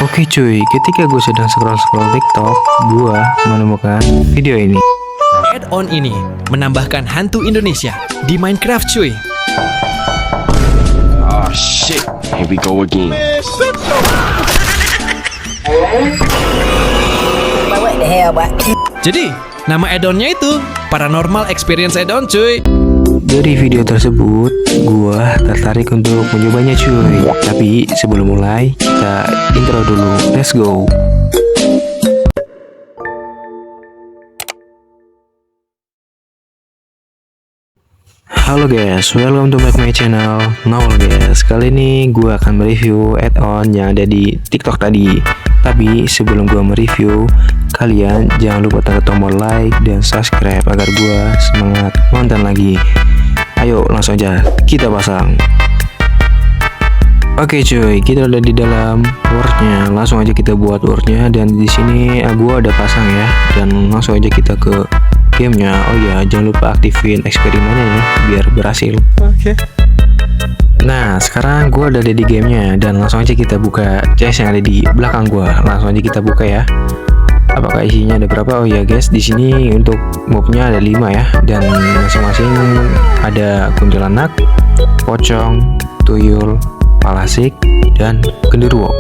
Oke cuy, ketika gue sedang scroll TikTok, gue menemukan video ini. Add-on ini menambahkan hantu Indonesia di Minecraft cuy. Oh shit, here we go again. Jadi, nama add-onnya itu Paranormal Experience Add-on cuy. Dari video tersebut, gue tertarik untuk mencobanya cuy. Tapi sebelum mulai, kita intro dulu. Let's go. Halo guys, welcome to my channel. Now guys, kali ini gue akan mereview add-on yang ada di TikTok tadi. Tapi sebelum gue mereview, kalian jangan lupa tekan tombol like dan subscribe agar gue semangat nonton lagi. Ayo langsung aja kita pasang. Oke cuy, kita udah di dalam wordnya. Langsung aja kita buat wordnya, dan di sini gua ada pasang ya. Dan langsung aja kita ke gamenya. Oh ya, jangan lupa aktifin eksperimennya ya biar berhasil. Oke. Nah, sekarang gua udah ada di gamenya, dan langsung aja kita buka chest yang ada di belakang gua. Langsung aja kita buka ya. Apakah isinya ada berapa? Oh ya guys, di sini untuk mobnya ada 5 ya, dan masing-masing ada kuntilanak, pocong, tuyul, palasik, dan genderuwo.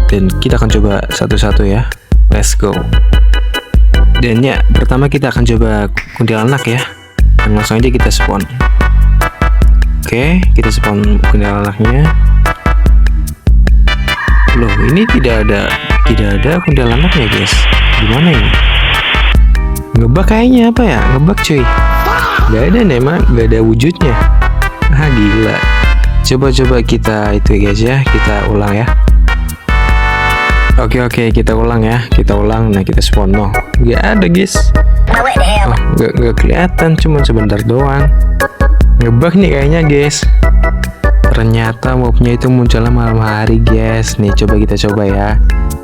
Dan kita akan coba satu-satu ya. Let's go. Dan ya, pertama kita akan coba kuntilanak ya. Dan langsung aja kita spawn. Oke, kita spawn kuntilanaknya. Loh, ini tidak ada kuntilanaknya guys. Gimana ini? Ngebug kayaknya, apa ya? Ngebug cuy. Gak ada emang, gak ada wujudnya. Ah gila. Coba kita itu guys ya, kita ulang ya. Oke, kita ulang ya. Kita ulang, nah kita spawn. No, gak ada guys. Oh, gak kelihatan, cuma sebentar doang. Ngebug nih kayaknya guys. Ternyata mobnya itu munculnya malam hari guys. Nih coba kita coba ya.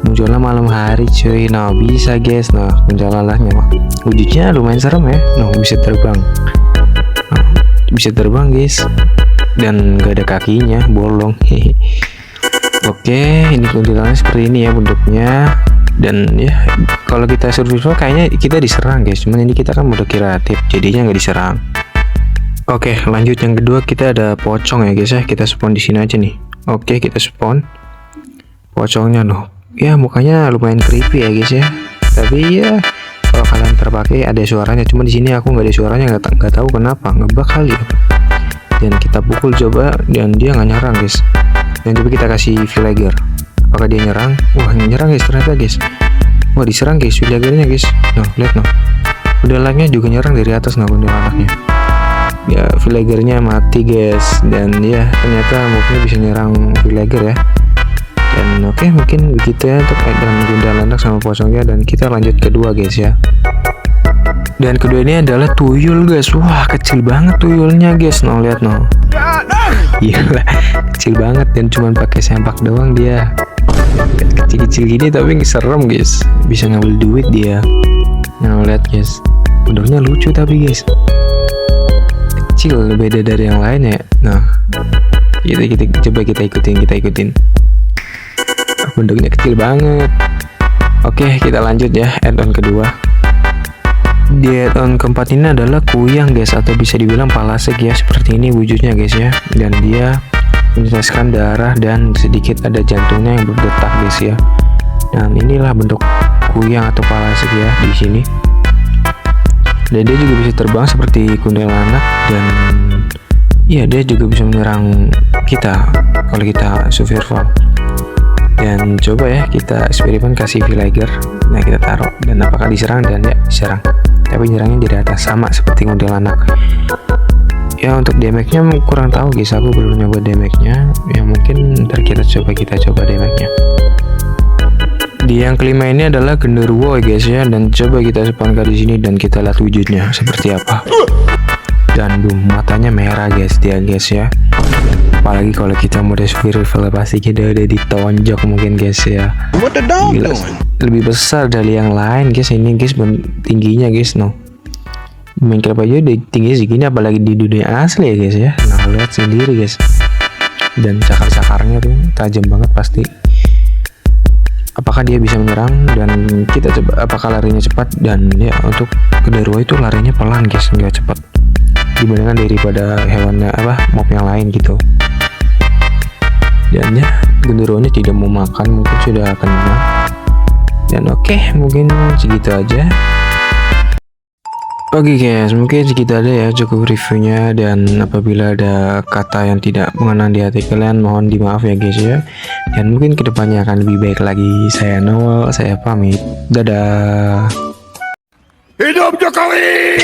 Munculnya malam hari cuy. Nah bisa guys. Nah munculalahnya mah wujudnya lumayan serem ya. Nah bisa terbang. Nah, bisa terbang guys. Dan gak ada kakinya, bolong. Oke, ini kuntilanaknya seperti ini ya bentuknya. Dan ya kalau kita survival kayaknya kita diserang guys. Cuman ini kita kan mode kreatif, jadinya nggak diserang. Oke, lanjut yang kedua, kita ada pocong ya guys ya. Kita spawn di sini aja nih. Oke, kita spawn pocongnya loh. Ya mukanya lumayan creepy ya guys ya. Tapi ya kalau kalian terpakai ada suaranya. Cuma di sini aku nggak ada suaranya, nggak tahu kenapa, ngebug kali. Dan kita pukul coba, dan dia nggak nyerang guys. Dan coba kita kasih villager. Apakah dia nyerang? Wah nyerang guys ternyata guys. Wah diserang guys villagernya guys. Nah lihat noh. Kuntilanaknya juga nyerang dari atas nah kuntilanaknya. Ya villagernya mati guys. Dan ya ternyata mobnya bisa nyerang villager ya. Dan oke, mungkin begitu ya untuk add-on kuntilanak sama pocongnya. Dan kita lanjut kedua guys ya. Dan kedua ini adalah tuyul guys. Wah kecil banget tuyulnya guys. No lihat no. Gila kecil banget, dan cuman pakai sempak doang dia. Kecil-kecil gini tapi serem guys. Bisa ngambil duit dia. Nah lihat guys, bentuknya lucu tapi guys kecil, beda dari yang lain ya. Nah kita coba kita ikutin. Bentuknya kecil banget. Oke, kita lanjut ya add-on kedua. Di add-on keempat ini adalah kuyang guys, atau bisa dibilang palasik ya. Seperti ini wujudnya guys ya. Dan dia meneteskan darah dan sedikit ada jantungnya yang berdetak guys ya. Dan inilah bentuk kuyang atau palasik ya di sini. Dan dia juga bisa terbang seperti kuntilanak, dan iya dia juga bisa menyerang kita kalau kita survival. Dan coba ya kita eksperimen kasih villager. Nah kita taruh, dan apakah diserang? Dan ya diserang, tapi nyerangnya dari atas sama seperti kuntilanak. Ya untuk damage-nya kurang tahu guys, aku belum nyoba damage-nya. Ya mungkin ntar kita coba damage-nya. Di yang kelima ini adalah genderuwo guys ya, dan coba kita spawn di sini dan kita lihat wujudnya seperti apa. Dan boom, matanya merah guys dia guys ya. Apalagi kalau kita mode survival pasti kita udah ditonjok mungkin guys ya. Gila, lebih besar dari yang lain guys ini guys, tingginya guys no. Minecraft aja udah tinggi segini, apalagi di dunia asli ya guys ya. Nah lihat sendiri guys. Dan cakar-cakarnya tuh tajam banget pasti. apakah dia bisa menyerang, dan kita coba apakah larinya cepat. Dan ya untuk genderuwo itu larinya pelan guys, nggak cepat dibandingkan daripada hewannya mob yang lain gitu. Dan ya genderuwonya tidak mau makan, mungkin sudah akan menang. Dan oke, mungkin segitu aja. Oke guys, mungkin segitu aja ya, cukup reviewnya. Dan apabila ada kata yang tidak mengenang di hati kalian, mohon dimaaf ya guys ya. Dan mungkin kedepannya akan lebih baik lagi. Saya Noel, saya pamit. Dadah. Hidup Jokowi!